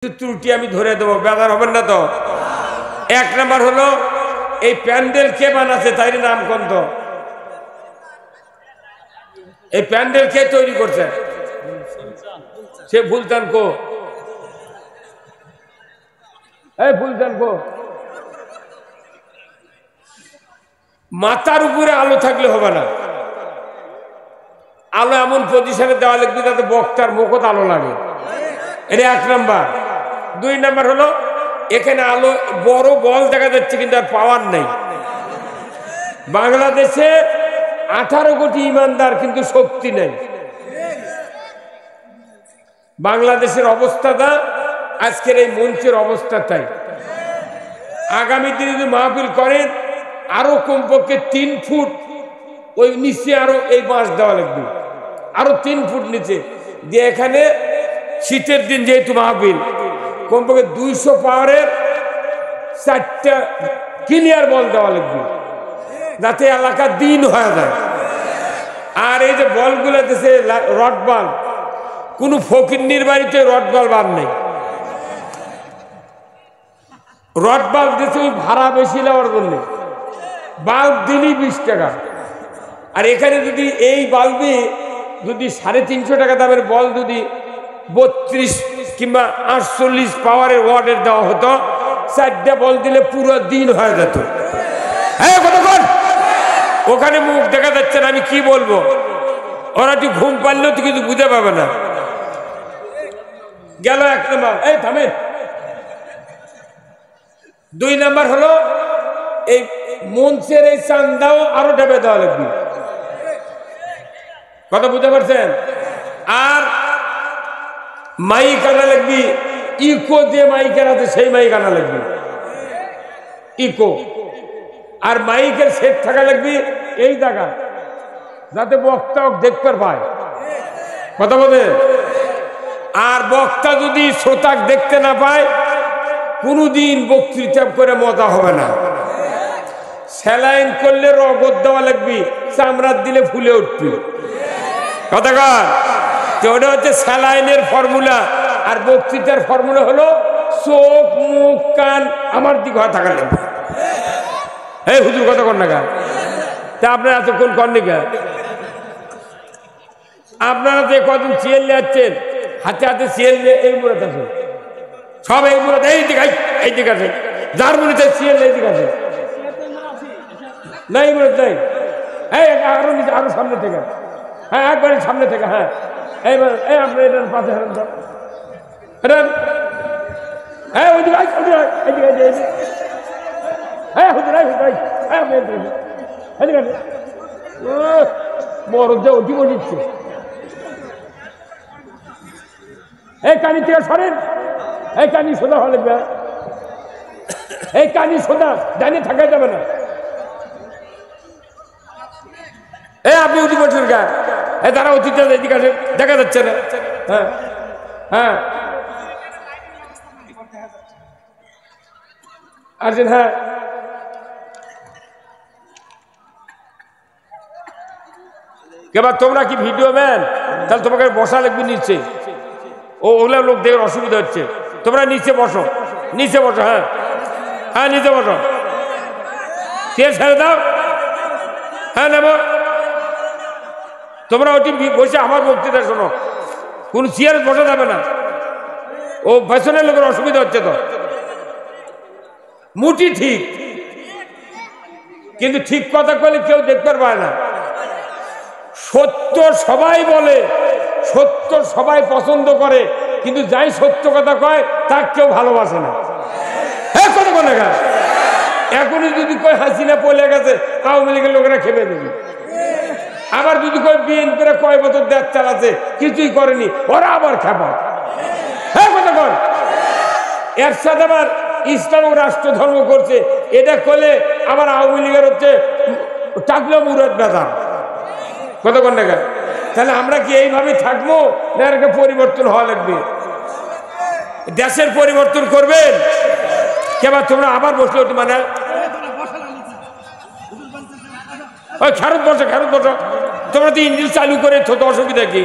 ত্রুটি আমি ধরে দেবো, বেজার হবেন না তো। এক নাম্বার হলো এই প্যান্ডেল কে বানাচ্ছে তাই নাম কোন? তো এই প্যান্ডেল কে তৈরি করছে? সে ফুলতান কো, এই ফুলতান কো। মাথার উপরে আলো থাকলে হবে না, আলো এমন পজিশনে দেওয়া লাগবে যাতে বক্তার মুখত আলো লাগে। এটা এক নাম্বার। দুই নাম্বার হলো এখানে আলো বড় বল দেখা যাচ্ছে কিন্তু আর পাওয়ার নেই। বাংলাদেশে 18 কোটি ইমানদার কিন্তু শক্তি নেই। বাংলাদেশের অবস্থাটা আজকের এই মঞ্চের অবস্থা তাই। আগামী দিনে যদি মাহফিল করেন আরো কমপক্ষে 3 ফুট ওই নিচে আরো এই বাঁশ দেওয়া লাগবে, আরো 3 ফুট নিচে দিয়ে এখানে শীতের দিন যেহেতু মাহফিল কমপক্ষে 200 পাওয়ারের 4টা ক্লিয়ার বল দেওয়া লাগবে যাতে এলাকা দিন হয়ে যায়। আর এই যে বলগুলো দেশে রড বাল্ব, কোন ফকিন্নির বাড়িতে রড বাল্ব আর নেই। রড বাল্ব দিতে ওই ভাড়া বেশি নেওয়ার জন্য বাল্ব দিনই 20 টাকা। আর এখানে যদি এই বাল্বে যদি 350 টাকা দামের বল যদি 32 কিংবা 48 পাওয়ারের ওয়াটের দেওয়া হতো, 4টা বল দিলে পুরো দিন হয়ে যেত। হ্যাঁ কতক্ষণ ওখানে মুখ দেখা যাচ্ছে না, আমি কি বলবো? ওরা একটু ঘুম পারলেও তো কিছু বুঝে পাবে না। গেল এক নাম্বার। এই থামে। 2 নাম্বার হলো এই মঞ্চের এই চান্দাও আরো ডেবে দেওয়া লাগবে। কথা বুঝতে পারছেন? আর মাইক আনা লাগবে, ইকো যে মাইকের আছে সেই মাইক আনা লাগবে, ইকো। আর মাইকের সেট থাকা লাগবে এই জায়গা যাতে বক্তা দেখতে পায়। কথা বলে। আর বক্তা যদি শ্রোতা দেখতে না পায় কোনদিন বক্তৃতা করে মজা হবে না। স্যালাইন করলে রগত দেওয়া লাগবে, চামড়ার দিলে ফুলে উঠবে। কথা কর। ওটা হচ্ছে স্যালাইনের ফর্মুলা। আর বক্তৃতার ফর্মুলা হলো চোখ মুখ কান আমার দিকে হয়ে থাকা লাগবে। এই হুজুর কথা কর না গা, তা আপনারা এতক্ষণ করেন গা? আপনারা যে কদিন চেয়ার যাচ্ছেন হাতে হাতে চেয়ার নিয়ে এই মুরাদ আছে, সব এই মুরাদ এই দিকে, এই দিকে আছে। যার মুড়িতে চেয়ার এই দিকে আছে না, এই মুরাদ নাই। হ্যাঁ আরো নিচে, আরো সামনে থেকে। হ্যাঁ একবারে সামনে থেকে। হ্যাঁ এইবার এই আপনার এটার পাশে হারান তো হারান। হ্যাঁ ওই দিকে এইদিকে এইদিকে। হ্যাঁ হুজুর হুজুর হ্যাঁ এদিকে আছে। বড় যে ওটি বলিচ্ছে। এই কানি থেকে সরেন, এই কানি সোজা হওয়া লাগবে। এই কানি সোজা, ডানে থাকা যাবে না। এই আপনি উঠি বলছেন গা, এই তারা অতীত এদিকে আছে, দেখা যাচ্ছে না। হ্যাঁ হ্যাঁ আসেন। হ্যাঁ এবার তোমরা কি ভিডিও ম্যান? তাহলে তোমাকে বসা লাগবে নিচে। ওগুলা লোক দেখে অসুবিধা হচ্ছে। তোমরা নিচে বসো, নিচে বসো। হ্যাঁ হ্যাঁ নিচে বসো। চেয়ার ছেড়ে দাও। হ্যাঁ নেব। তোমরা ওটি বসে আমার বক্তৃতা শোনো, কোন চেয়ারে বসা যাবে না। ও পেছনের লোকের অসুবিধা হচ্ছে তো। মুটি ঠিক, কিন্তু ঠিক কথা কইলে কেউ দেখতে পায় না। সত্য সবাই বলে, সত্য সবাই পছন্দ করে, কিন্তু যাই সত্য কথা কয় তার কেউ ভালোবাসে না। হ্যাঁ কথা বলে গা। এখনই যদি কয় হাসিনা পলে গেছে, আওয়ামী লীগের লোকেরা খেপে দেবে। আবার যদি কয় বিএনপিরা কয় বছর দেশ চালাচ্ছে কিছুই করেনি, ওরা আবার খেপা। হ্যাঁ কথা কর। এর সাথে আবার ইসলাম ও রাষ্ট্র ধর্ম করছে, এটা করলে আবার আওয়ামী লীগের হচ্ছে টাকলো মুরাদ বেদা। কথা কর না গা। তাহলে আমরা কি এইভাবে থাকবো না একটা পরিবর্তন হওয়া লাগবে? দেশের পরিবর্তন করবেন কেবা? তোমরা আবার বসলে ওটি মানে ওই খেরত বসো, খেরত বসো। তোমরা তো ইঞ্জিন চালু করে ছোট, অসুবিধা কি?